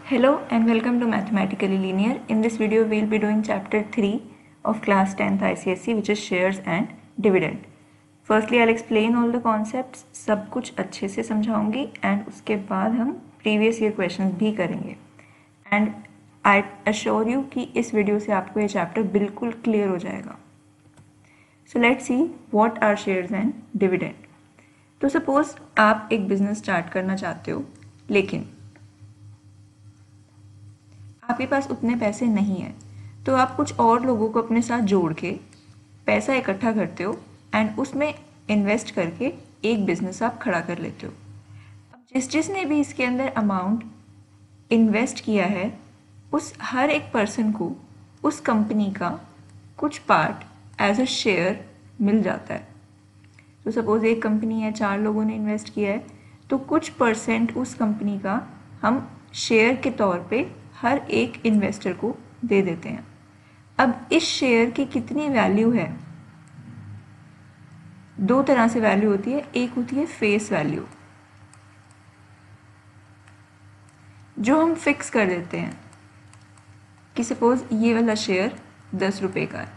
Hello and welcome to Mathematically Linear. In this video, we'll be doing chapter 3 of class 10th ICSE, which is shares and dividend. Firstly, I'll explain all the concepts. सब कुछ अच्छे से समझाऊंगी and उसके बाद हम previous year questions भी करेंगे. And I assure you कि इस वीडियो से आपको ये चैप्टर बिल्कुल क्लियर हो जाएगा. So let's see what are shares and dividend. तो सपोज आप एक बिजनेस स्टार्ट करना चाहते हो, लेकिन आपके पास उतने पैसे नहीं हैं, तो आप कुछ और लोगों को अपने साथ जोड़ के पैसा इकट्ठा करते हो एंड उसमें इन्वेस्ट करके एक बिजनेस आप खड़ा कर लेते हो. अब जिसने भी इसके अंदर अमाउंट इन्वेस्ट किया है, उस हर एक पर्सन को उस कंपनी का कुछ पार्ट एज अ शेयर मिल जाता है. तो सपोज एक कंपनी है, 4 लोगों ने इन्वेस्ट किया है, तो कुछ परसेंट उस कंपनी का हम शेयर के तौर पे हर एक इन्वेस्टर को दे देते हैं. अब इस शेयर की कितनी वैल्यू है? दो तरह से वैल्यू होती है. एक होती है फेस वैल्यू, जो हम फिक्स कर देते हैं कि सपोज ये वाला शेयर 10 रुपये का है,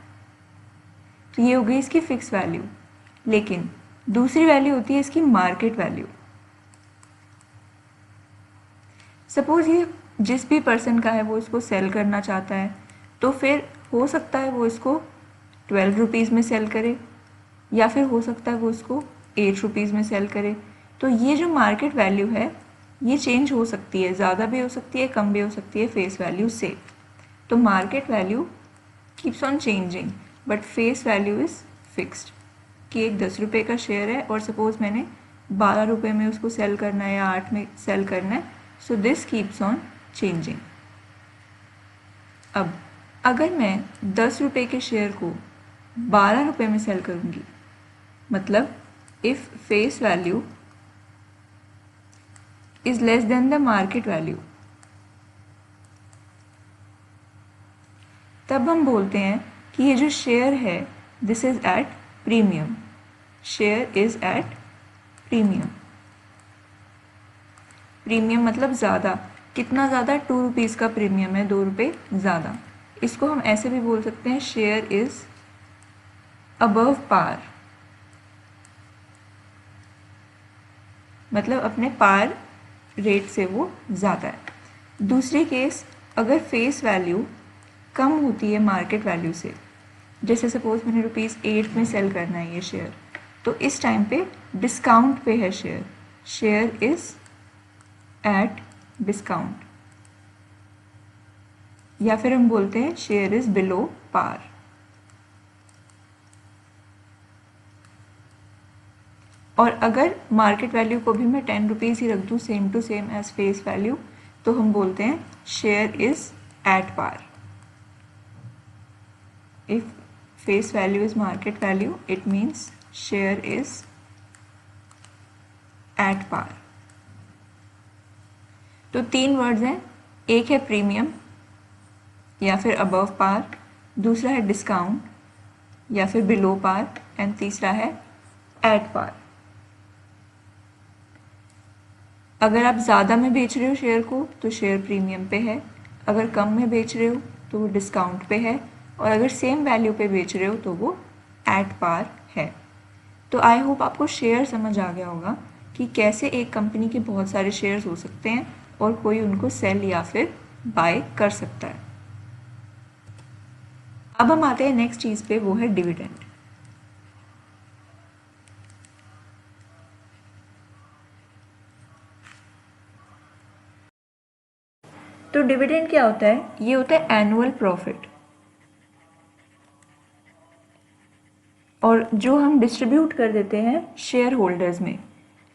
तो ये हो गई इसकी फिक्स वैल्यू. लेकिन दूसरी वैल्यू होती है इसकी मार्केट वैल्यू. सपोज ये जिस भी पर्सन का है वो इसको सेल करना चाहता है, तो फिर हो सकता है वो इसको 12 रुपीज़ में सेल करे, या फिर हो सकता है वो इसको 8 रुपीज़ में सेल करे. तो ये जो मार्केट वैल्यू है ये चेंज हो सकती है, ज़्यादा भी हो सकती है, कम भी हो सकती है फेस वैल्यू से. तो market value keeps on changing but face value is fixed. कि एक 10 रुपये का शेयर है और सपोज मैंने 12 रुपये में उसको सेल करना है या 8 में सेल करना है, so this keeps on changing. अब अगर मैं 10 रुपये के शेयर को 12 रुपये में सेल करूंगी, मतलब if face value is less than the market value, तब हम बोलते हैं कि ये जो शेयर है this is at premium. Share is at premium. Premium मतलब ज़्यादा. कितना ज़्यादा? 2 रुपीज़ का प्रीमियम है, 2 रुपये ज़्यादा. इसको हम ऐसे भी बोल सकते हैं शेयर इज अबव पार, मतलब अपने पार रेट से वो ज़्यादा है. दूसरी केस, अगर फेस वैल्यू कम होती है मार्केट वैल्यू से, जैसे सपोज मैंने ₹8 में सेल करना है ये शेयर, तो इस टाइम पे डिस्काउंट पे है share. Share is at discount, या फिर हम बोलते हैं शेयर इज बिलो पार. और अगर मार्केट वैल्यू को भी मैं 10 रुपीज़ ही रख दूँ same to same as face value, तो हम बोलते हैं share is at par. If face value is market value, it means share is at par. तो 3 वर्ड्स हैं. एक है प्रीमियम या फिर अबव पार, दूसरा है डिस्काउंट या फिर बिलो पार, एंड तीसरा है एट पार. अगर आप ज़्यादा में बेच रहे हो शेयर को तो शेयर प्रीमियम पे है, अगर कम में बेच रहे हो तो वो डिस्काउंट पे है, और अगर सेम वैल्यू पे बेच रहे हो तो वो एट पार है. तो आई होप आपको शेयर समझ आ गया होगा कि कैसे एक कंपनी के बहुत सारे शेयर्स हो सकते हैं और कोई उनको सेल या फिर बाय कर सकता है. अब हम आते हैं नेक्स्ट चीज़ पे, वो है डिविडेंड. तो डिविडेंड क्या होता है? ये होता है एनुअल प्रॉफिट, और जो हम डिस्ट्रीब्यूट कर देते हैं शेयर होल्डर्स में.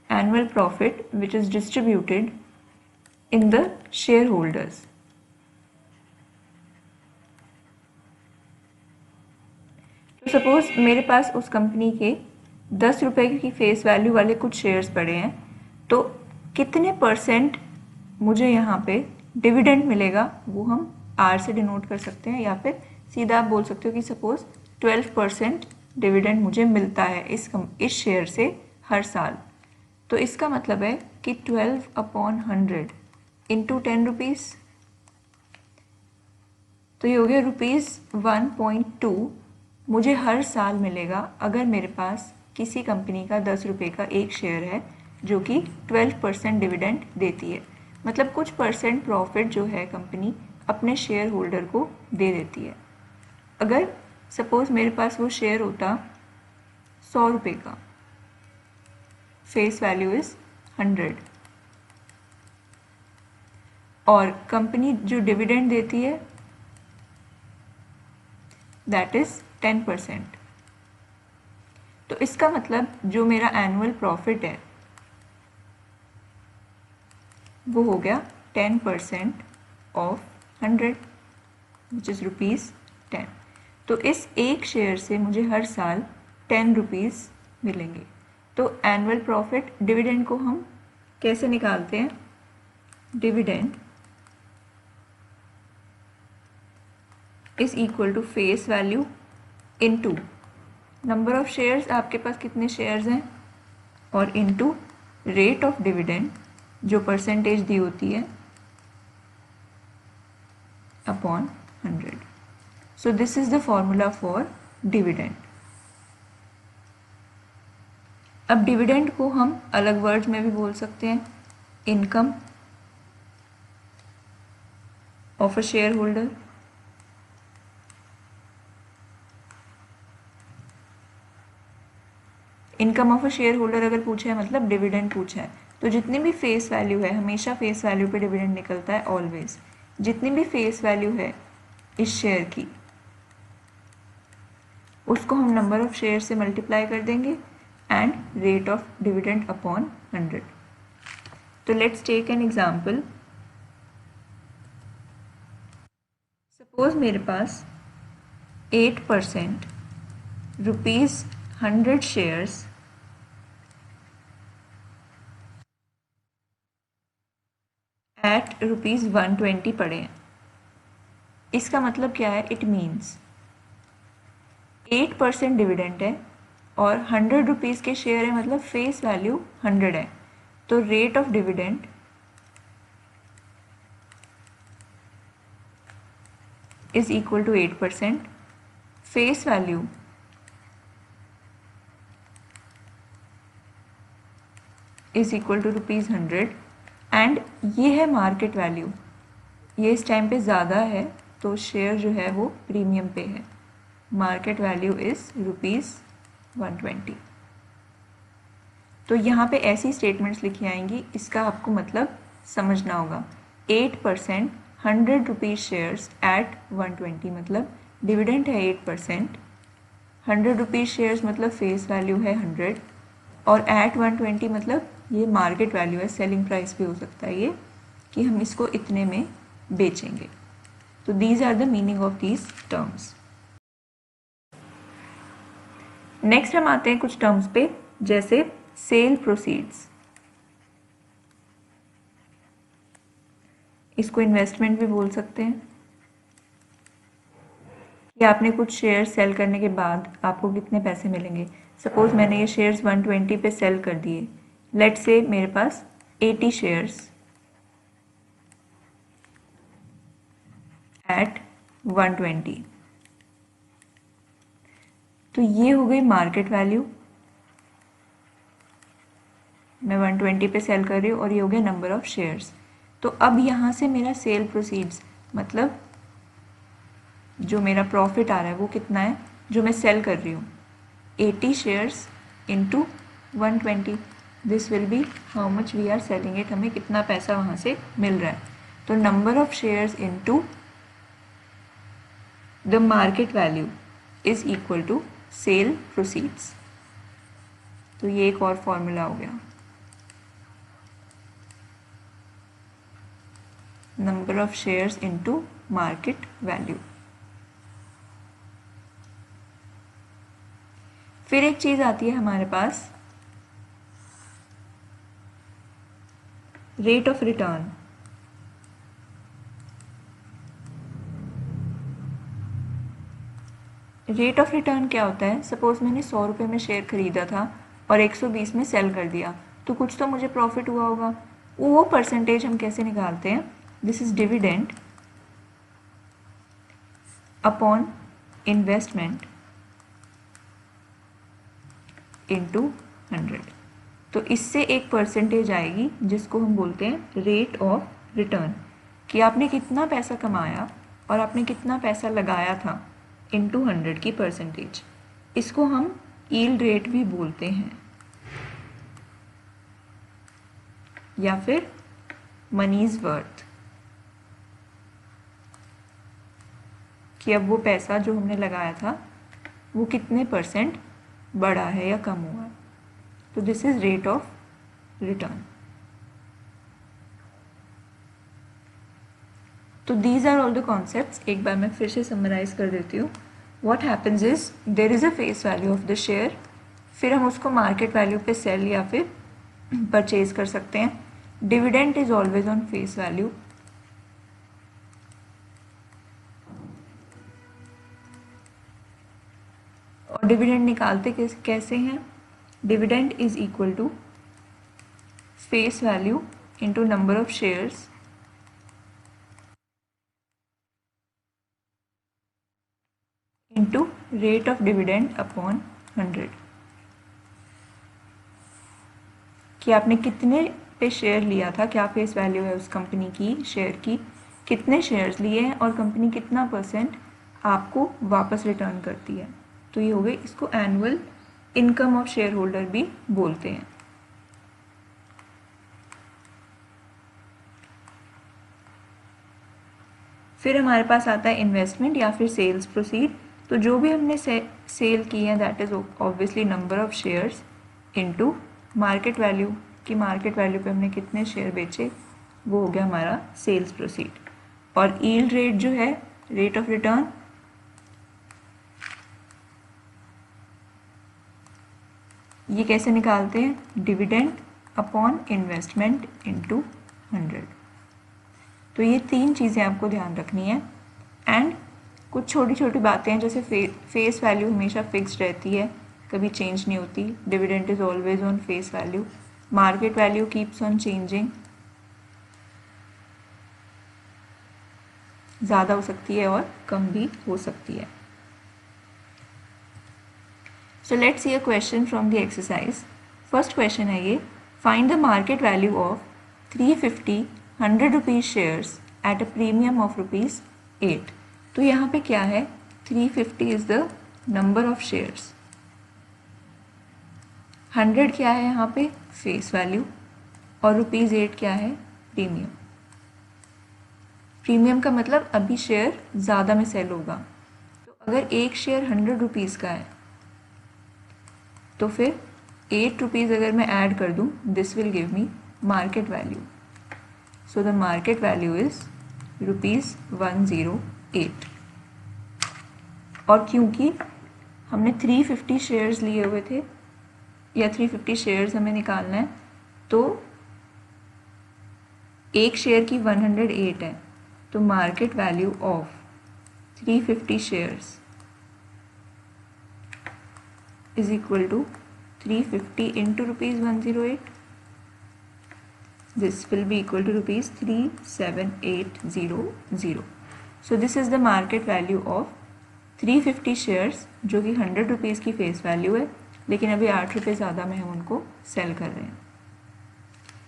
Annual profit which is distributed in the share holders. तो सपोज मेरे पास उस कंपनी के 10 रुपये की फेस वैल्यू वाले कुछ शेयर्स पड़े हैं, तो कितने परसेंट मुझे यहाँ पे डिविडेंड मिलेगा वो हम आर से डिनोट कर सकते हैं, या फिर सीधा आप बोल सकते हो कि सपोज 12% डिविडेंड मुझे मिलता है इस शेयर से हर साल. तो इसका मतलब है कि 12/100 इंटू 10 रुपीज़ तो ये हो गया ₹1.2 मुझे हर साल मिलेगा अगर मेरे पास किसी कंपनी का 10 रुपये का एक शेयर है जो कि 12% डिविडेंड देती है। मतलब कुछ परसेंट प्रॉफिट जो है कंपनी अपने शेयर होल्डर को दे देती है। अगर सपोज़ मेरे पास वो शेयर होता 100 रुपये का, फेस वैल्यू इज़ 100, और कंपनी जो डिविडेंड देती है दैट इज़ 10%। तो इसका मतलब जो मेरा एनुअल प्रॉफिट है वो हो गया 10% ऑफ 100 विच इज़ ₹10। तो इस एक शेयर से मुझे हर साल 10 रुपीज़ मिलेंगे। तो एनुअल प्रॉफिट, डिविडेंड को हम कैसे निकालते हैं? Dividend is equal to face value into number of shares, आपके पास कितने शेयर्स हैं, और इनटू रेट ऑफ डिविडेंड जो परसेंटेज दी होती है upon 100। So this is the formula for dividend. अब डिविडेंड को हम अलग वर्ड्स में भी बोल सकते हैं, income of a share holder, income of a share holder अगर पूछा है मतलब डिविडेंड पूछा है। तो जितनी भी फेस वैल्यू है, हमेशा फेस वैल्यू पे डिविडेंड निकलता है ऑलवेज, जितनी भी फेस वैल्यू है इस शेयर की उसको हम नंबर ऑफ शेयर से मल्टीप्लाई कर देंगे and rate of dividend upon 100। तो let's take an example. Suppose मेरे पास 8% ₹100 शेयर्स एट ₹120 पड़े हैं। इसका मतलब क्या है? इट मीन्स 8% डिविडेंड है और 100 रुपीज़ के शेयर है, मतलब फेस वैल्यू 100 है। तो rate of dividend is equal to 8%, face value is equal to ₹100 and ये है मार्केट वैल्यू। ये इस टाइम पे ज़्यादा है तो शेयर जो है वो प्रीमियम पे है। Market value is ₹120। तो यहाँ पे ऐसी स्टेटमेंट्स लिखी आएंगी, इसका आपको मतलब समझना होगा। 8% 100 रुपीज़ शेयर्स एट 120, मतलब डिविडेंड है 8%, 100 रुपीज़ शेयर्स मतलब फेस वैल्यू है 100, और एट 120 मतलब ये मार्केट वैल्यू है, सेलिंग प्राइस भी हो सकता है ये, कि हम इसको इतने में बेचेंगे। तो these are the meaning of these terms. Next हम आते हैं कुछ टर्म्स पे, जैसे सेल प्रोसीड्स। इसको इन्वेस्टमेंट भी बोल सकते हैं कि आपने कुछ शेयर सेल करने के बाद आपको कितने पैसे मिलेंगे। सपोज मैंने ये शेयर्स 120 पे सेल कर दिए, लेट्स से मेरे पास 80 शेयर्स एट 120, तो ये हो गई मार्केट वैल्यू, मैं 120 पे सेल कर रही हूँ, और ये हो गया नंबर ऑफ शेयर्स। तो अब यहाँ से मेरा सेल प्रोसीड्स मतलब जो मेरा प्रॉफिट आ रहा है वो कितना है, जो मैं सेल कर रही हूँ, 80 shares into 120, this will be how much we are selling it, हमें कितना पैसा वहाँ से मिल रहा है। तो number of shares into the market value is equal to sale proceeds. तो ये एक और फॉर्मूला हो गया, number of shares into market value. फिर एक चीज आती है हमारे पास, rate of return. Rate of return क्या होता है? सपोज मैंने 100 रुपये में शेयर खरीदा था और 120 में सेल कर दिया, तो कुछ तो मुझे प्रॉफिट हुआ होगा। वो परसेंटेज हम कैसे निकालते हैं? This is dividend upon investment into 100। तो इससे एक परसेंटेज आएगी जिसको हम बोलते हैं रेट ऑफ रिटर्न, कि आपने कितना पैसा कमाया और आपने कितना पैसा लगाया था इंटू 100 की परसेंटेज। इसको हम यील्ड रेट भी बोलते हैं या फिर मनीज वर्थ, कि अब वो पैसा जो हमने लगाया था वो कितने परसेंट बढ़ा है या कम हुआ है। तो this is rate of return. तो these are all the concepts. एक बार मैं फिर से समराइज कर देती हूँ। What happens is there is a face value of the share, फिर हम उसको मार्केट वैल्यू पे सेल या फिर परचेज कर सकते हैं। Dividend is always on face value. और डिविडेंड निकालते कैसे हैं? Dividend is equal to face value into number of shares into rate of dividend upon 100, कि आपने कितने पे शेयर लिया था, क्या फेस वैल्यू है उस कंपनी की शेयर की, कितने शेयर्स लिए हैं और कंपनी कितना परसेंट आपको वापस रिटर्न करती है। तो ये हो गई, इसको annual income of share holder भी बोलते हैं। फिर हमारे पास आता है इन्वेस्टमेंट या फिर सेल्स प्रोसीड। तो जो भी हमने सेल की है that is obviously number of shares into market value, कि मार्केट वैल्यू पे हमने कितने शेयर बेचे, वो हो गया हमारा सेल्स प्रोसीड। और यील्ड रेट जो है, रेट ऑफ रिटर्न, ये कैसे निकालते हैं? Dividend upon investment into 100। तो ये तीन चीज़ें आपको ध्यान रखनी है। एंड कुछ छोटी छोटी बातें हैं, जैसे फेस वैल्यू हमेशा फिक्स्ड रहती है, कभी चेंज नहीं होती। Dividend is always on face value. Market value keeps on changing, ज़्यादा हो सकती है और कम भी हो सकती है। So let's see a question from the exercise. First question है ये, find the market value of 350 100 rupees shares at a premium of ₹8। तो यहाँ पे क्या है? 350 is the number of shares, 100 क्या है यहाँ पे? फेस वैल्यू, और ₹8 क्या है? प्रीमियम। प्रीमियम का मतलब अभी शेयर ज़्यादा में सेल होगा। तो अगर एक शेयर 100 रुपीज़ का है तो फिर 8 रुपीज़ अगर मैं ऐड कर दूँ, this will give me market value. So the market value is ₹108। और क्योंकि हमने 350 शेयर्स लिए हुए थे या 350 शेयर्स हमें निकालना है, तो एक शेयर की 108 है, तो market value of 350 shares is equal to 350 into ₹108. This will be equal to ₹37800. So this is the market value of 350 shares, जो कि 100 रुपीज़ की फेस वैल्यू है, लेकिन अभी 8 रुपये ज़्यादा में हम उनको सेल कर रहे हैं।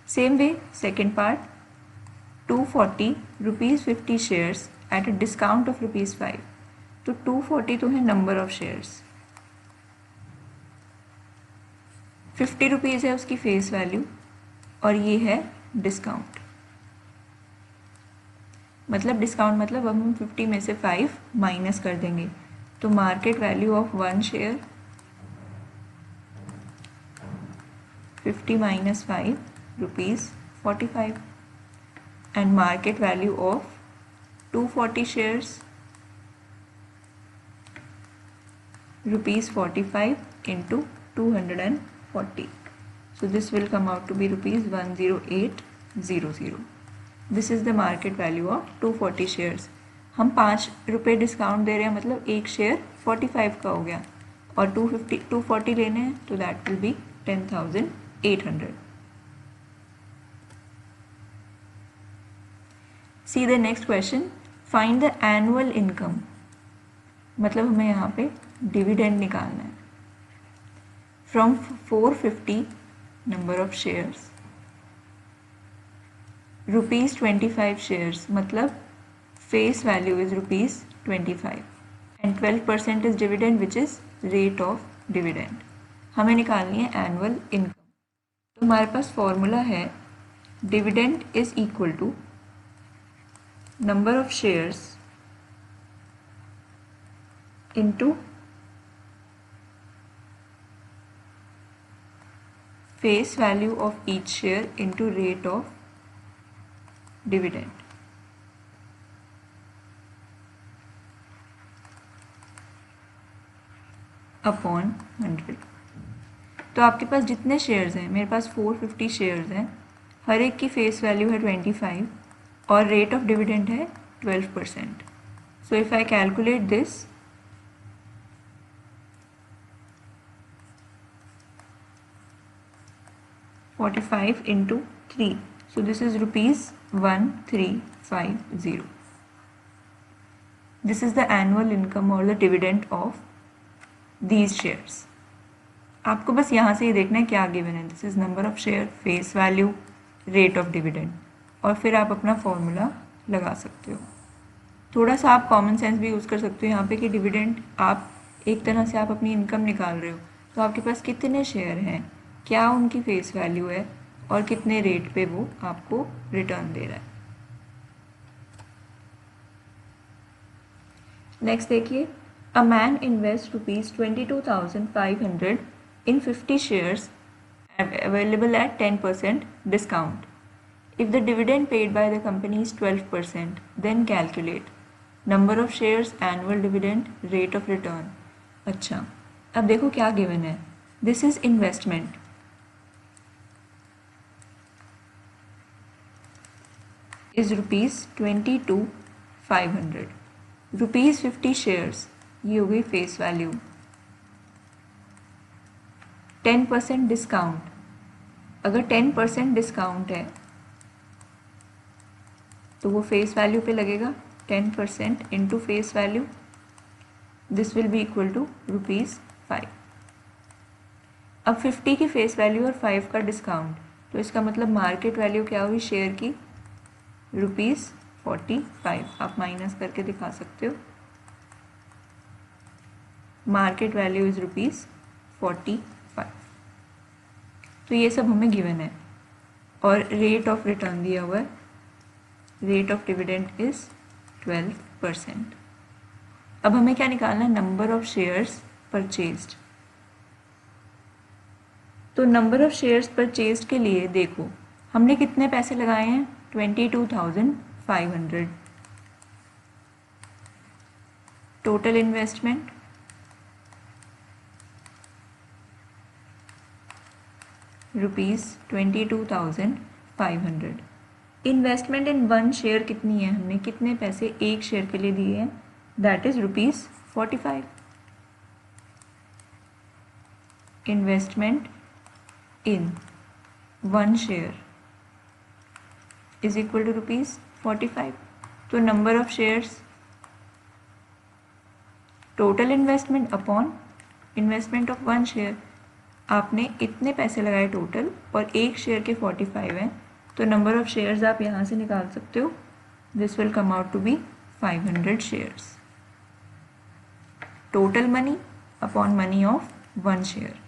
Same way second part, 240 ₹50 shares at a discount of ₹5। तो 240 तो है नंबर ऑफ शेयर्स, 50 रुपीज़ है उसकी फेस वैल्यू, और ये है डिस्काउंट। मतलब डिस्काउंट मतलब अब हम 50 में से 5 माइनस कर देंगे, तो market value of 1 share 50 minus 5 ₹45, and market value of 240 shares ₹45 into 240. So this will come out to be ₹10800. This is the market value of 240 shares. हम 5 रुपये डिस्काउंट दे रहे हैं, मतलब एक शेयर 45 का हो गया, और 240 लेने हैं, तो that will be 10,800. See the next question. Find the annual income मतलब हमें यहाँ पे डिविडेंड निकालना है। From 450 number of shares, ₹25 shares, मतलब face value is ₹25 and 12% is dividend which is rate of dividend. हमें निकालनी है एनुअल इनकम। तो हमारे पास फॉर्मूला है dividend is equal to number of shares into face value of each share into rate of dividend। Upon 100। तो आपके पास जितने शेयर्स हैं, मेरे पास 450 शेयर्स हैं, हर एक की फेस वैल्यू है 25 और रेट ऑफ डिविडेंड है 12%। So if I calculate this, ₹45 into 3, so this is ₹1350। This is the annual income or the dividend of these shares। आपको बस यहाँ से ही देखना है क्या गिवन है। This is number of share, face value, rate of dividend, और फिर आप अपना फॉर्मूला लगा सकते हो। थोड़ा सा आप कॉमन सेंस भी यूज़ कर सकते हो यहाँ पे कि डिविडेंड आप एक तरह से आप अपनी इनकम निकाल रहे हो, तो आपके पास कितने शेयर हैं, क्या उनकी फेस वैल्यू है और कितने रेट पे वो आपको रिटर्न दे रहा है। नेक्स्ट देखिए, a man invest ₹22,500 in 50 shares available at 10% discount. If the dividend paid by the company is 12%, then calculate number of shares, annual dividend, rate of return। अच्छा, अब देखो क्या गिवन है। This is investment, is ₹22,500, ₹50 shares, ये हो गई face value, 10% discount. अगर 10% discount है तो वो फेस वैल्यू पे लगेगा, 10% into face value, this will be equal to ₹5। अब 50 की फेस वैल्यू और 5 का डिस्काउंट, तो इसका मतलब मार्केट वैल्यू क्या हुई शेयर की, ₹45। आप माइनस करके दिखा सकते हो। Market value is ₹45। तो ये सब हमें गिवन है, और रेट ऑफ रिटर्न दिया हुआ है, रेट ऑफ डिविडेंड इज 12%। अब हमें क्या निकालना है, नंबर ऑफ शेयर्स परचेज्ड। तो नंबर ऑफ शेयर्स परचेज्ड के लिए देखो हमने कितने पैसे लगाए हैं, 22,500। Total investment ₹22,500। Investment in 1 share कितनी है, हमने कितने पैसे एक शेयर के लिए दिए हैं, that is ₹45। Investment in 1 share is equal to ₹45। तो number of shares, total investment upon investment of 1 share. आपने इतने पैसे लगाए टोटल और एक शेयर के 45 हैं, तो नंबर ऑफ शेयर्स आप यहाँ से निकाल सकते हो, this will come out to be 500 shares. Total money upon money of 1 share.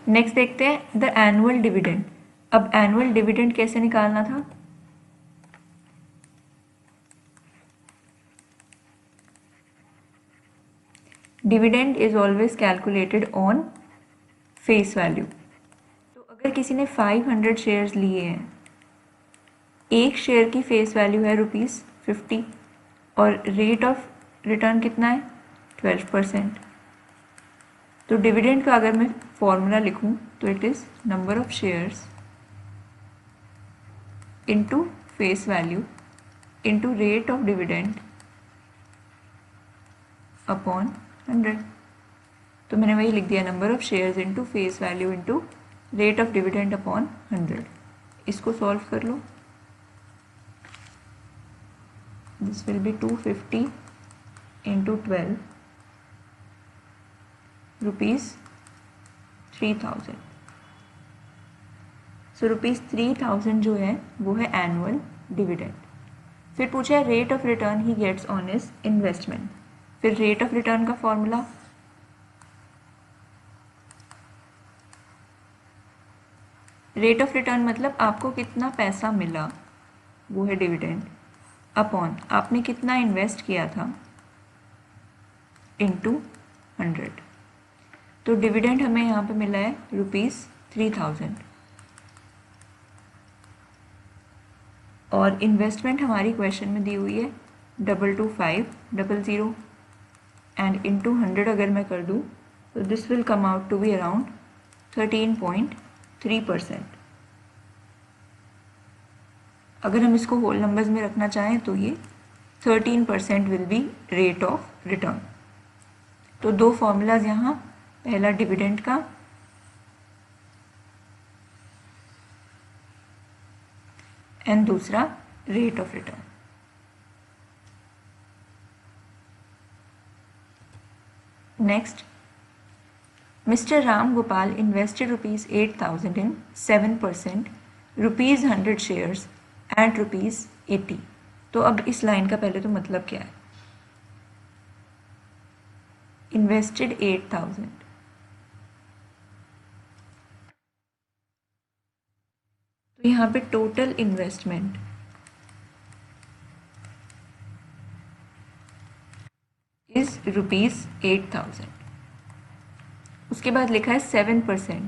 Next देखते हैं द एनुअल डिविडेंड। अब एनुअल डिविडेंड कैसे निकालना था, dividend is always calculated on face value. तो अगर किसी ने 500 शेयर्स लिए हैं, एक शेयर की फेस वैल्यू है ₹50 और रेट ऑफ रिटर्न कितना है, 12%। तो डिविडेंड का अगर मैं फॉर्मूला लिखूं तो it is number of shares into face value into rate of dividend upon 100। तो मैंने वही लिख दिया, number of shares into face value into rate of dividend upon 100। इसको सॉल्व कर लो, this will be 250 into 12 rupees 3000. So rupees 3000 जो है वो है एनुअल डिविडेंड. फिर पूछा है rate of return he gets on his investment. फिर रेट ऑफ रिटर्न का फॉर्मूला, रेट ऑफ रिटर्न मतलब आपको कितना पैसा मिला, वो है डिविडेंड, अपॉन आपने कितना इन्वेस्ट किया था, इनटू 100. तो डिविडेंड हमें यहाँ पे मिला है रुपीज़ 3000 और इन्वेस्टमेंट हमारी क्वेश्चन में दी हुई है 22500 एंड इनटू 100 अगर मैं कर दूँ तो this will come out to be around 13.3%. अगर हम इसको होल नंबर्स में रखना चाहें तो ये 13% will be rate of return. तो दो फॉर्मूलाज यहाँ, पहला डिविडेंड का एंड दूसरा rate of return. Next, mister Ram Gopal invested rupees 8000 in 7% rupees 100 shares eight rupees 80. तो अब इस लाइन का पहले तो मतलब क्या है. इन्वेस्टेड 8000, तो यहाँ पे टोटल इन्वेस्टमेंट इज रुपीज़ 8000. उसके बाद लिखा है 7%.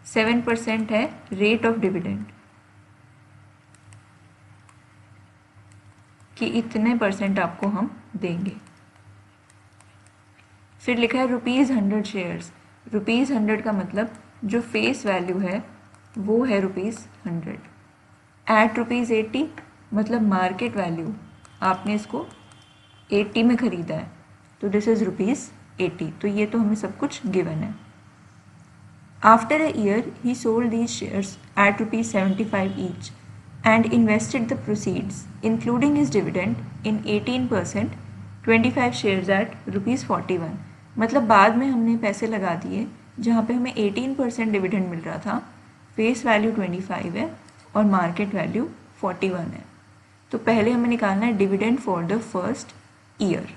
7% है रेट ऑफ डिविडेंड कि इतने परसेंट आपको हम देंगे. फिर लिखा है रुपीज़ 100 शेयर्स. रुपीज़ 100 का मतलब जो फेस वैल्यू है वो है रुपीज़ 100 एट रुपीज़ 80, मतलब मार्केट वैल्यू आपने इसको 80 में ख़रीदा है तो दिस इज़ रुपीज़ 80. तो ये तो हमें सब कुछ गिवन है. After a year he sold these shares at rupees 75 each and invested the proceeds including his dividend in 18% 25 shares at rupees 41. मतलब बाद में हमने पैसे लगा दिए जहाँ पे हमें 18% डिविडेंड मिल रहा था, फेस वैल्यू 25 है और मार्केट वैल्यू 41 है. तो पहले हमें निकालना है dividend for the first year.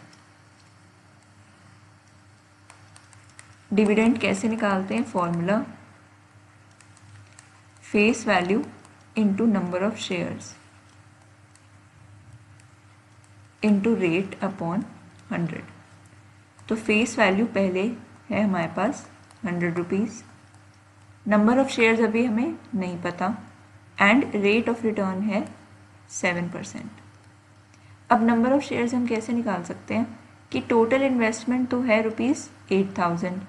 Dividend कैसे निकालते हैं, formula face value into number of shares into rate upon 100. तो फेस वैल्यू पहले है हमारे पास 100 रुपीज़, नंबर ऑफ शेयर्स अभी हमें नहीं पता एंड रेट ऑफ रिटर्न है 7%. अब नंबर ऑफ शेयर्स हम कैसे निकाल सकते हैं कि टोटल इन्वेस्टमेंट तो है रुपीज़ 8000,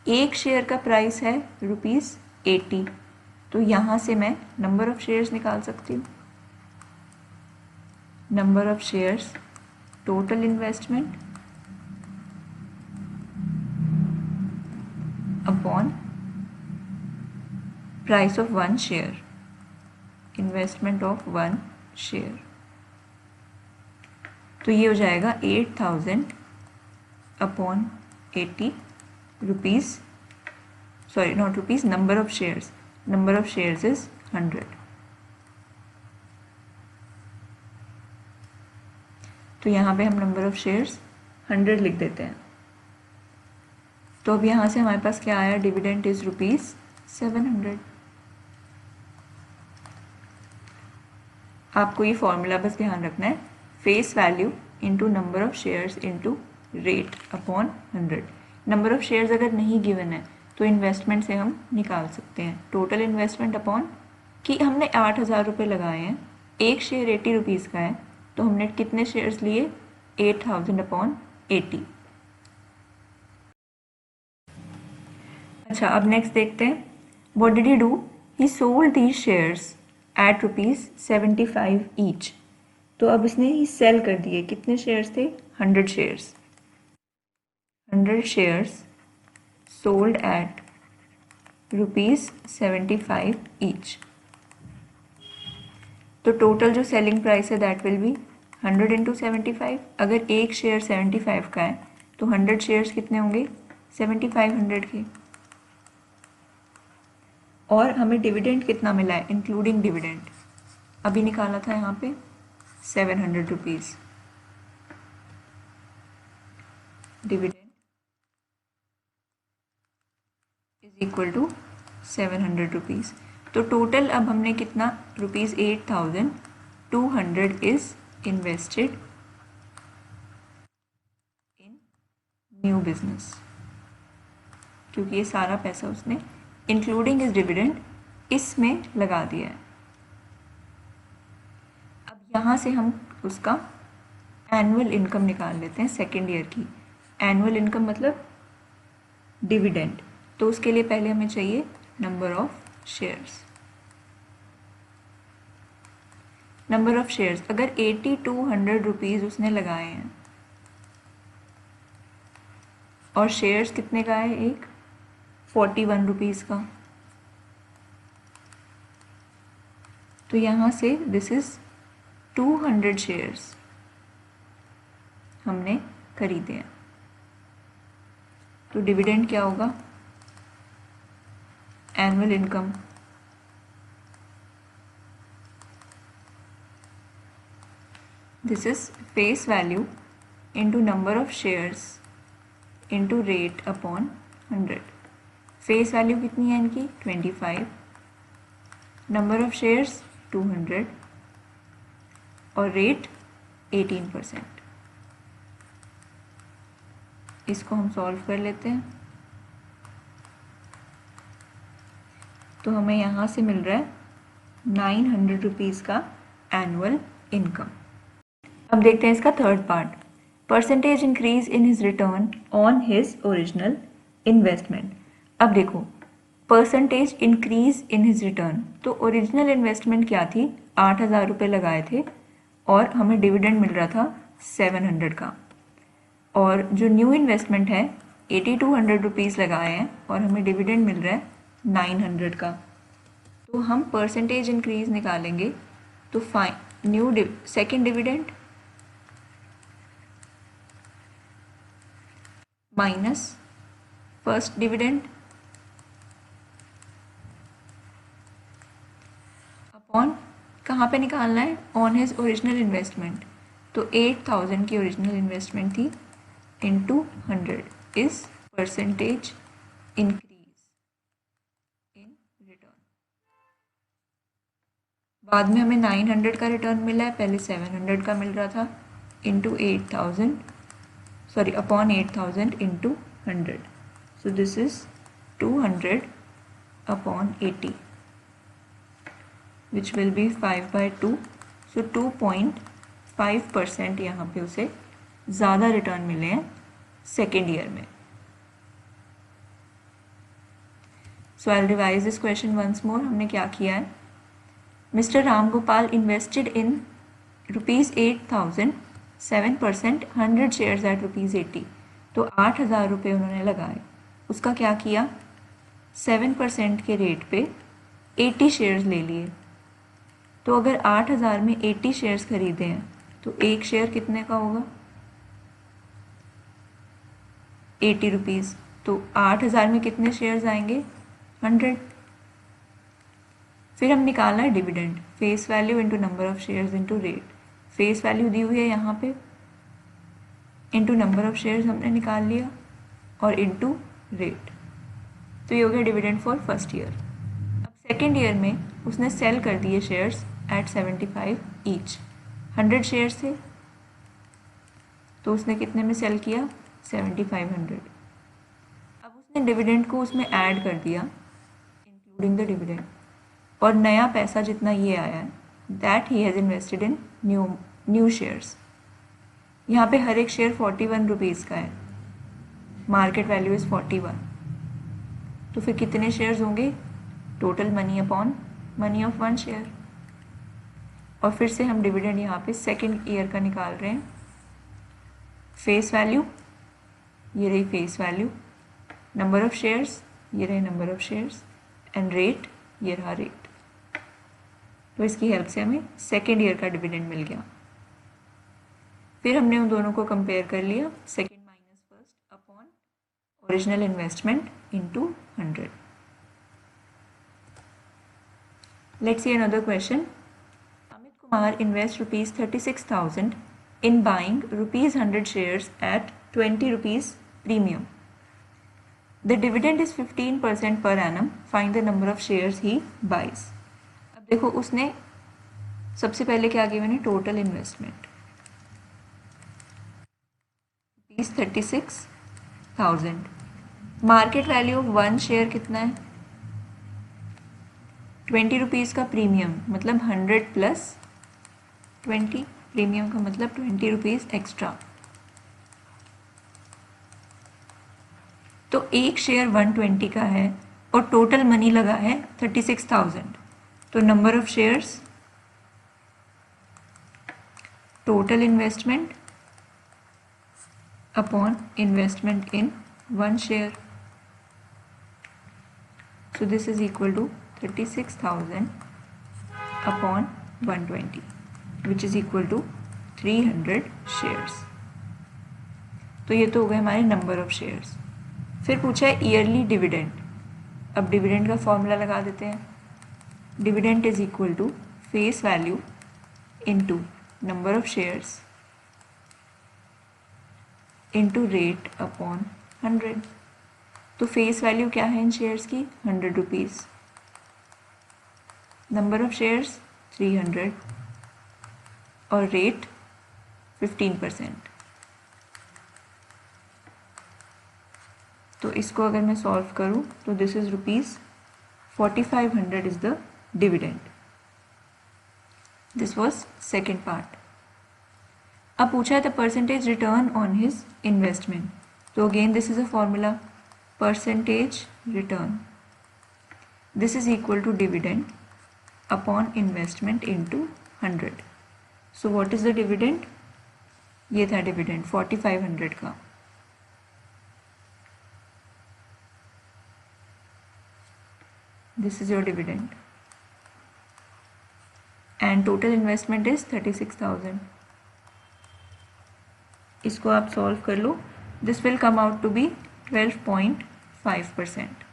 एक शेयर का प्राइस है रुपीज़ 80. तो यहाँ से मैं नंबर ऑफ शेयर्स निकाल सकती हूँ. Number of shares total investment upon price of 1 share, investment of 1 share. तो ये हो जाएगा 8000 upon 80 rupees, sorry not rupees, number of shares. Number of shares is 100. तो यहाँ पे हम नंबर ऑफ शेयर्स 100 लिख देते हैं. तो अब यहाँ से हमारे पास क्या आया, डिविडेंड इज रुपीज़ 700. आपको ये फॉर्मूला बस ध्यान रखना है, face value into number of shares into rate upon 100. Number of shares अगर नहीं गिवन है तो इन्वेस्टमेंट से हम निकाल सकते हैं टोटल इन्वेस्टमेंट अपॉन कि हमने 8000 रुपये लगाए हैं, एक शेयर 80 रुपीज़ का है तो हमने कितने शेयर्स लिए, 8000 अपॉन 80. अच्छा, अब नेक्स्ट देखते हैं. What did he do, he sold these shares at rupees 75 each. तो अब इसने ही सेल कर दिए, कितने शेयर्स थे, 100 shares. 100 shares sold at rupees 75 each. तो टोटल जो सेलिंग प्राइस है दैट विल बी 100 इंटू 75, अगर एक शेयर 75 का है तो 100 शेयर्स कितने होंगे? 7500 के। और हमें डिविडेंड कितना मिला है इंक्लूडिंग डिविडेंड? अभी निकाला था यहाँ पे 700 rupees dividend is equal to 700 rupees. तो टोटल अब हमने कितना rupees 8200 is invested in new business, क्योंकि ये सारा पैसा उसने इंक्लूडिंग इस डिविडेंड इसमें लगा दिया है। अब यहाँ से हम उसका एनुअल इनकम निकाल लेते हैं सेकेंड ईयर की। एनुअल इनकम मतलब डिविडेंड, तो उसके लिए पहले हमें चाहिए number of shares. Number of shares, अगर 8200 रुपीज़ उसने लगाए हैं और शेयर्स कितने का है? एक 41 रुपीज़ का, तो यहाँ से दिस इज 200 शेयर्स हमने खरीदे हैं। तो डिविडेंड क्या होगा? Annual income this is face value into number of shares into rate upon 100। Face value कितनी है इनकी? 25, नंबर ऑफ शेयर्स 200 और रेट 18%। इसको हम सॉल्व कर लेते हैं, तो हमें यहाँ से मिल रहा है 900 रुपीज़ का एनुअल इनकम। अब देखते हैं इसका third part, percentage increase in his return on his original investment. अब देखो percentage increase in his return, तो ओरिजिनल इन्वेस्टमेंट क्या थी? 8000 रुपये लगाए थे और हमें डिविडेंड मिल रहा था 700 का, और जो न्यू इन्वेस्टमेंट है 8200 रुपीज़ लगाए हैं और हमें डिविडेंड मिल रहा है 900 का। तो हम परसेंटेज इंक्रीज निकालेंगे, तो fine new second dividend minus first dividend upon कहाँ पे निकालना है? On his original investment. तो 8000 की ओरिजिनल इन्वेस्टमेंट थी into 100 is percentage increase in return. बाद में हमें 900 का रिटर्न मिला है, पहले 700 का मिल रहा था, into 8000 sorry upon 8000 into 100, so this is 200 upon 80 which will be 5/2, so 2.5% यहाँ पे उसे ज़्यादा रिटर्न मिले हैं सेकेंड ईयर में। So I revise this question once more. हमने क्या किया है? Mister Ram Gopal invested in ₹8000 7%, 100 shares at ₹80, तो 8000 रुपये उन्होंने लगाए। उसका क्या किया? 7% के रेट पे 80 शेयर्स ले लिए। तो अगर 8000 में 80 शेयर्स खरीदे हैं तो एक शेयर कितने का होगा? 80 रुपीज़। तो 8000 में कितने शेयर्स आएंगे? 100। फिर हम निकाला dividend, face value into number of shares into rate. Face value दी हुई है यहाँ पे, इंटू नंबर ऑफ शेयर्स हमने निकाल लिया और इंटू रेट। तो ये हो गया डिविडेंड फॉर फर्स्ट ईयर। अब सेकेंड ईयर में उसने सेल कर दिए शेयर्स एट 75 ईच। 100 शेयर्स थे तो उसने कितने में सेल किया? 7500। अब उसने डिविडेंड को उसमें ऐड कर दिया इंक्लूडिंग द डिविडेंड, और नया पैसा जितना ये आया है that he has invested in new shares. यहाँ पे हर एक शेयर 41 रुपीज़ का है, मार्केट वैल्यू इज़ 41। तो फिर कितने शेयर्स होंगे? Total money upon money of 1 share. और फिर से हम डिविडेंड यहाँ पे सेकेंड ईयर का निकाल रहे हैं। फेस वैल्यू, ये रही face value, number of shares, ये रहे number of shares, and rate, ये रहा रेट। तो इसकी हेल्प से हमें सेकेंड ईयर का डिविडेंड मिल गया। फिर हमने उन दोनों को कंपेयर कर लिया, second minus first upon original investment into 100. Let's see another question. Amit Kumar invests rupees 36,000 in buying rupees 100 shares at 20 rupees premium. The dividend is 15% per annum. Find the number of shares he buys. अब देखो उसने सबसे पहले क्या किया, मैंने total investment rupees 36,000. Market value of 1 share कितना है, 20 रुपीज़ का प्रीमियम, मतलब 100 प्लस 20, प्रीमियम का मतलब 20 रुपीज़ एक्स्ट्रा. तो एक शेयर 120 का है और टोटल मनी लगा है 36,000. तो number of shares, total investment upon investment in 1 share. So this is equal to 36,000 upon 120, which is equal to 300 shares. तो ये तो हो गए हमारे नंबर ऑफ शेयर्स. फिर पूछा है ईयरली डिविडेंड. अब डिविडेंड का फॉर्मूला लगा देते हैं. Dividend is equal to face value into number of shares into rate upon 100. तो फेस वैल्यू क्या है इन शेयर्स की, 100 रुपीज़. नंबर ऑफ शेयर्स 300 और रेट 15%. तो इसको अगर मैं सॉल्व करूं तो this is rupees 4500 is the dividend. This was second part. अब पूछा है the percentage return on his investment. तो again this is a formula, percentage return. This is equal to dividend upon investment into 100. So what is the dividend? ये था dividend 4500 का. This is your dividend. And total investment is 36,000. इसको आप solve कर लो. This will come out to be 12.5%.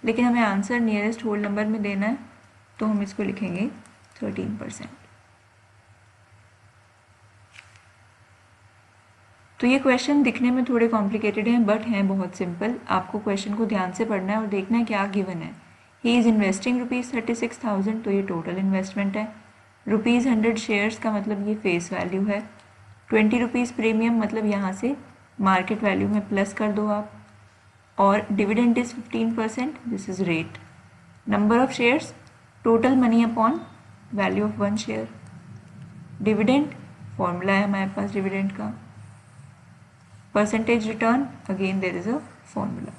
लेकिन हमें answer nearest whole number में देना है, तो हम इसको लिखेंगे 13%. तो ये क्वेश्चन दिखने में थोड़े कॉम्प्लिकेटेड हैं बट हैं बहुत सिंपल. आपको क्वेश्चन को ध्यान से पढ़ना है और देखना है क्या गिवन है. ही इज़ इन्वेस्टिंग रुपीज़ 36,000, तो ये टोटल इन्वेस्टमेंट है. रुपीज़ 100 शेयर्स का मतलब ये फेस वैल्यू है. 20 रुपीज़ प्रीमियम मतलब यहाँ से मार्केट वैल्यू में प्लस कर दो आप. और dividend is 15%, this is rate. Number of shares, total money upon value of 1 share. Dividend formula है हमारे पास डिविडेंड का. Percentage return, again there is a formula.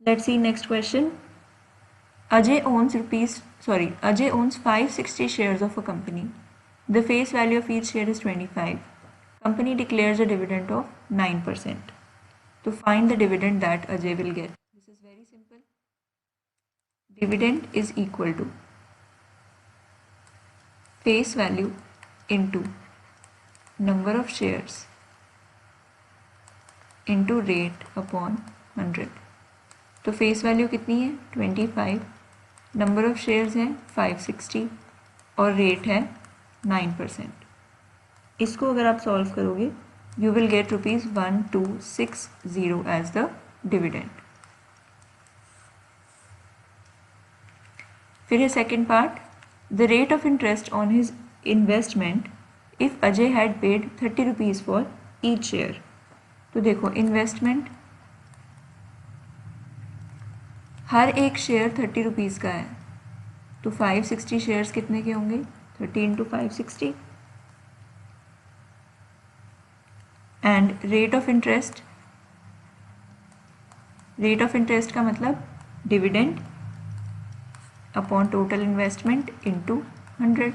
Let's see next question. Ajay owns 560 shares of a company. The face value of each share is 25. Company declares a dividend of 9%. To find the dividend that Ajay will get. This is very simple. Dividend is equal to face value into number of shares into rate upon 100. तो face value कितनी है 25, number of shares हैं 560 और rate है 9%. इसको अगर आप solve करोगे you will get rupees 1260 as the dividend. फिर है second part. The rate of interest on his investment if Ajay had paid 30 rupees for each share. तो देखो इन्वेस्टमेंट, हर एक शेयर 30 रुपीज़ का है, तो 560 शेयर्स कितने के होंगे 30 into 560. And rate of interest, rate of interest का मतलब dividend upon total investment into 100.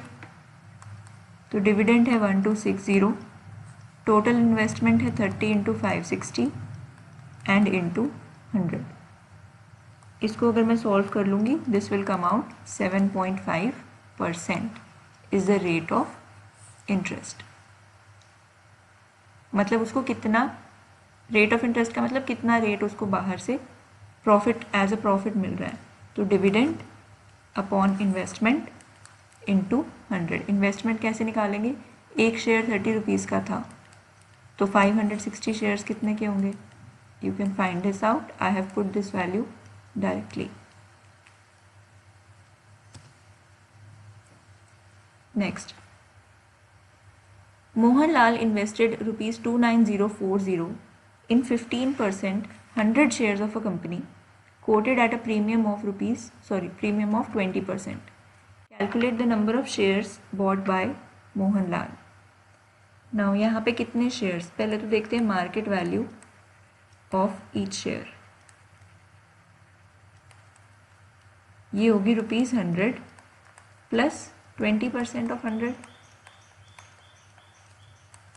तो डिविडेंड है 1260, टोटल इन्वेस्टमेंट है 30 इंटू 560 एंड इंटू 100. इसको अगर मैं सॉल्व कर लूँगी this will come out 7.5 percent is the rate of interest. मतलब उसको कितना, रेट ऑफ इंटरेस्ट का मतलब कितना रेट उसको बाहर से प्रॉफिट एज अ प्रॉफिट मिल रहा है। तो dividend upon investment into 100। Investment कैसे निकालेंगे, एक शेयर 30 रुपीज़ का था तो 560 शेयर्स कितने के होंगे। You can find this out, I have put this value directly. Next, Mohanlal invested rupees 29040 in 15% 100 shares of a company quoted at a premium of 20%. Calculate the number of shares bought by Mohanlal. Now यहाँ पे कितने shares, पहले तो देखते हैं market value of each share. ये होगी ₹100 plus 20% of 100,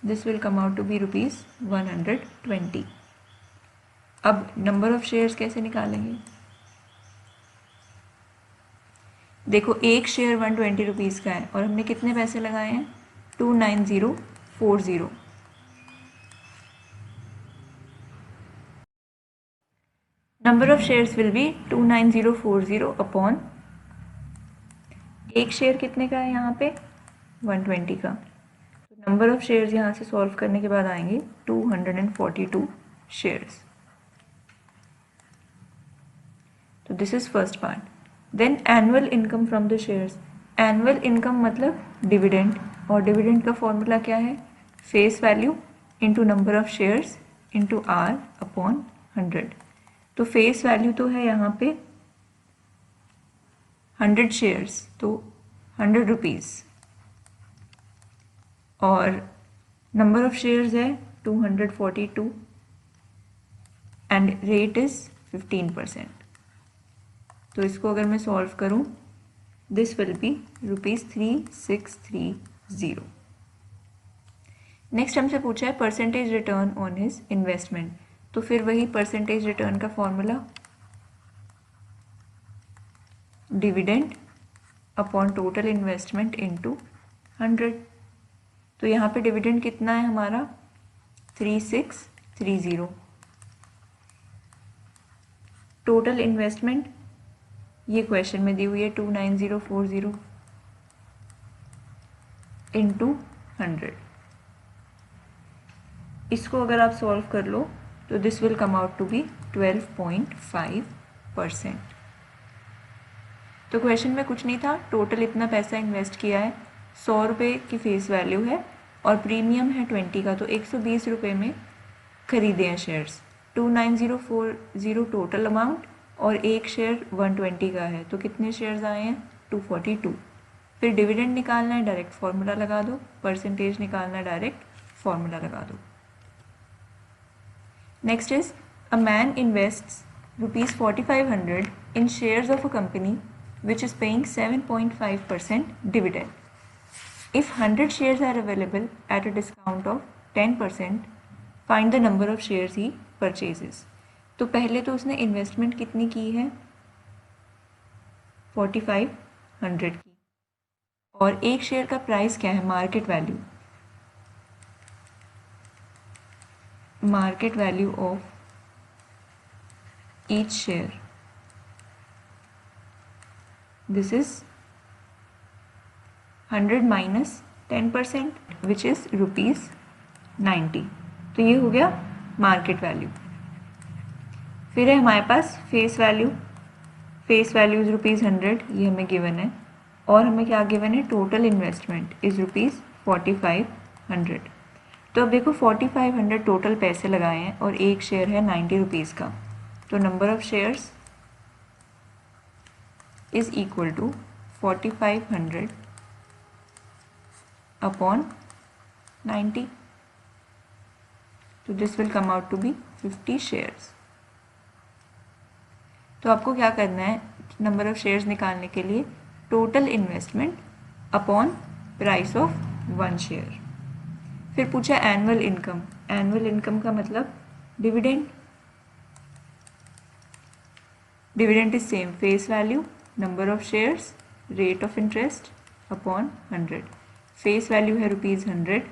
this will come out to be ₹120. अब नंबर ऑफ शेयर्स कैसे निकालेंगे, देखो एक शेयर 120 रुपीज़ का है और हमने कितने पैसे लगाए हैं 29040। Number of shares will be 29040 upon, एक शेयर कितने का है यहाँ पे 120 का, नंबर ऑफ शेयर्स यहाँ से सॉल्व करने के बाद आएंगे 242 शेयर्स। तो this is first part. Then annual income from the shares. Annual income मतलब डिविडेंड, और डिविडेंड का फॉर्मूला क्या है, face value into number of shares into R upon 100। तो फेस वैल्यू तो है यहाँ पे 100 शेयर्स, तो 100 रुपीज़, और नंबर ऑफ शेयर्स है 242 एंड रेट इज 15%। तो इसको अगर मैं सॉल्व करूं, दिस विल बी ₹3630। नेक्स्ट हमसे पूछा है percentage return on his investment. तो फिर वही परसेंटेज रिटर्न का formula, dividend upon total investment into 100। तो यहाँ पे डिविडेंड कितना है हमारा 3630। टोटल इन्वेस्टमेंट ये क्वेश्चन में दी हुई है 29040 इंटू 100। इसको अगर आप सॉल्व कर लो तो this will come out to be 12.5%। तो क्वेश्चन में कुछ नहीं था, टोटल इतना पैसा इन्वेस्ट किया है, 100 रुपये की फेस वैल्यू है और प्रीमियम है 20 का, तो 120 रुपये में खरीदे हैं शेयर्स। 29040 टोटल अमाउंट और एक शेयर 120 का है, तो कितने शेयर्स आए हैं 242। फिर डिविडेंड निकालना है, डायरेक्ट फार्मूला लगा दो, परसेंटेज निकालना है, डायरेक्ट फार्मूला लगा दो। Next is a man invests ₹4500 in shares of a company which is paying 7.5% dividend. If 100 shares are available at a discount of 10%, find the number of shares he purchases. तो पहले तो उसने investment कितनी की है 4500 की, और एक शेयर का प्राइस क्या है, market value, market value of each share, this is 100 minus 10% which is ₹90। तो ये हो गया मार्केट वैल्यू। फिर है हमारे पास face value, face value is ₹100, ये हमें गिवन है, और हमें क्या गिवन है, टोटल इन्वेस्टमेंट इज़ ₹4500। तो अब देखो 4500 टोटल पैसे लगाए हैं और एक शेयर है 90 रुपीज़ का, तो number of shares is equal to 4500 upon 90। तो this will come out to be 50 shares. तो आपको क्या करना है, नंबर ऑफ शेयर्स निकालने के लिए total investment upon price of 1 share. फिर पूछा एनुअल इनकम, एनुअल इनकम का मतलब dividend, dividend is same, face value, number of shares, rate of interest upon 100। Face value है ₹100,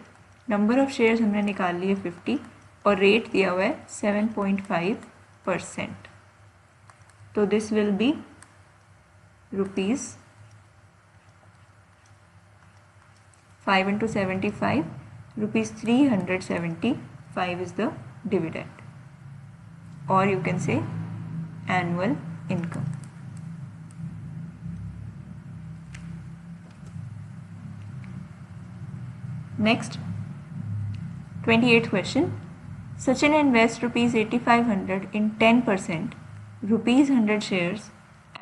नंबर ऑफ शेयर्स हमने निकाल लिए 50 और रेट दिया हुआ है 7.5%। तो this will B ₹5 into 75, ₹375 is the dividend, or you can say annual income. Next, 28th question. Sachin invests ₹8,500 in 10% ₹100 shares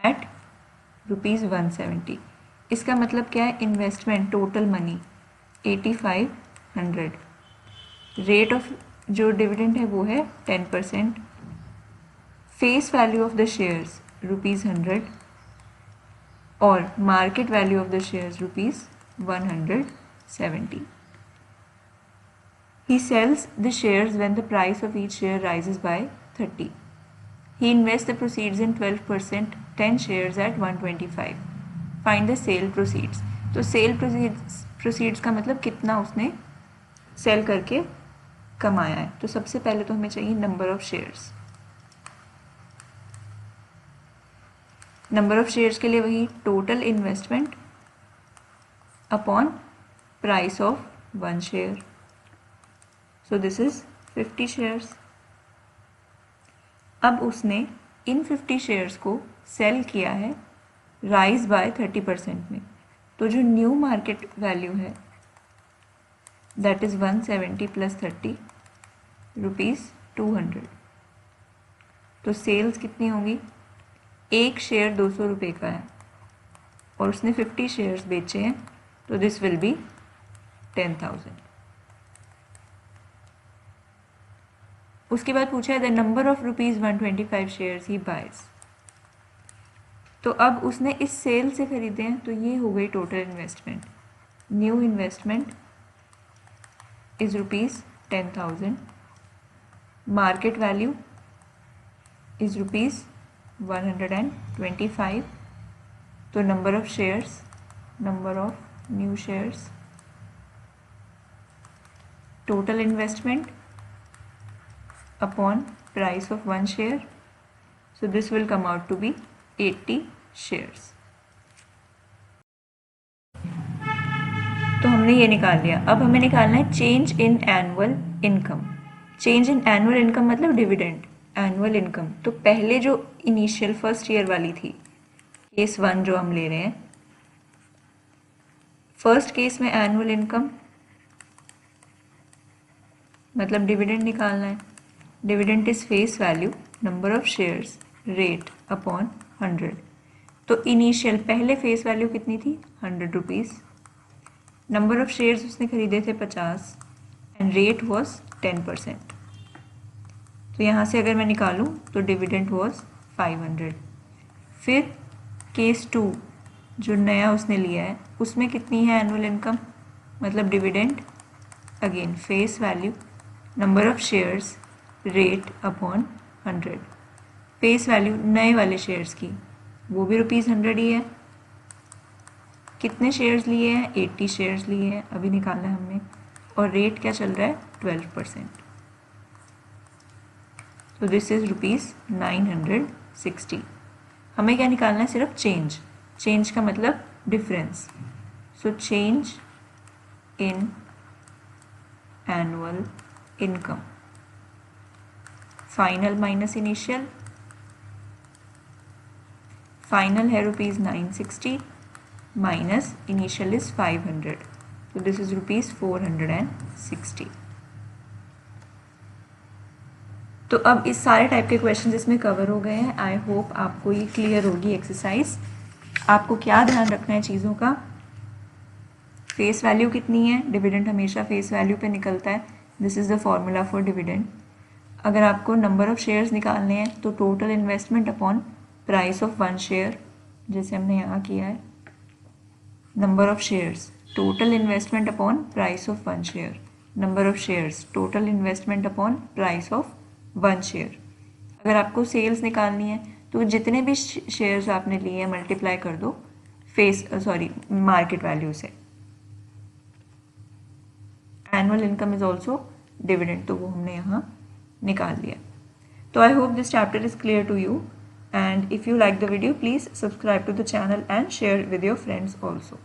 at ₹170। इसका मतलब क्या है? Investment total money 8,500, rate of जो डिविडेंड है वो है 10%, face value of the shares ₹100 और market value of the shares ₹170। He sells the shares when the price of each share rises by 30. He invests the proceeds in 12%, 10 shares at 125. Find the sale proceeds. तो cell proceeds का मतलब कितना उसने cell करके कमाया है। तो सबसे पहले तो हमें चाहिए number of shares. Number of shares के लिए वही total investment upon price of 1 share. So this is 50 shares. अब उसने इन 50 शेयर्स को सेल किया है राइज बाय 30% में। तो जो न्यू मार्केट वैल्यू है दैट इज 170 प्लस 30 ₹200। तो सेल्स कितनी होंगी? एक शेयर 200 रुपये का है और उसने 50 शेयर्स बेचे हैं, तो दिस विल बी 10,000। उसके बाद पूछा है the number of ₹125 shares he buys. तो अब उसने इस सेल से खरीदे हैं, तो ये हो गई total investment. New investment is ₹10,000, market value is ₹125। तो number of shares, number of new shares, total investment upon price of 1 share, so this will come out to be 80 shares। तो हमने ये निकाल लिया। अब हमें निकालना है change in annual income. Change in annual income मतलब डिविडेंड, एनुअल इनकम। तो पहले जो इनिशियल फर्स्ट ईयर वाली थी, केस 1 जो हम ले रहे हैं, फर्स्ट केस में एनुअल इनकम मतलब डिविडेंड निकालना है। Dividend is face value, number of shares, rate upon 100। तो इनिशियल पहले फेस वैल्यू कितनी थी? ₹100। नंबर ऑफ शेयर्स उसने खरीदे थे 50 एंड रेट वॉज 10%। तो यहाँ से अगर मैं निकालूँ तो डिविडेंड वॉज 500। फिर केस 2 जो नया उसने लिया है उसमें कितनी है एनुअल इनकम मतलब dividend, again face value, number of shares, rate upon 100। Face value नए वाले शेयर्स की वो भी ₹100 ही है। कितने शेयर्स लिए हैं? 80 शेयर्स लिए हैं, अभी निकालना है हमने। और रेट क्या चल रहा है? 12%। तो दिस इज ₹960। हमें क्या निकालना है? सिर्फ चेंज। चेंज का मतलब difference. So change in annual income, final minus initial, final है ₹960 माइनस इनिशियल इज 500, तो दिस इज ₹460। तो अब इस सारे टाइप के क्वेश्चन इसमें कवर हो गए हैं। आई होप आपको ये क्लियर होगी एक्सरसाइज। आपको क्या ध्यान रखना है चीज़ों का? फेस वैल्यू कितनी है? डिविडेंड हमेशा फेस वैल्यू पे निकलता है। This is the formula for dividend. अगर आपको नंबर ऑफ शेयर्स निकालने हैं तो total investment upon price of 1 share, जैसे हमने यहाँ किया है। Number of shares, total investment upon price of 1 share, number of shares, total investment upon price of 1 share. अगर आपको सेल्स निकालनी है तो जितने भी शेयर्स आपने लिए हैं मल्टीप्लाई कर दो मार्केट वैल्यू से। Annual income is also dividend, तो वो हमने यहाँ निकाल लिया। तो I hope this chapter is clear to you, and if you like the video, please subscribe to the channel and share with your friends also.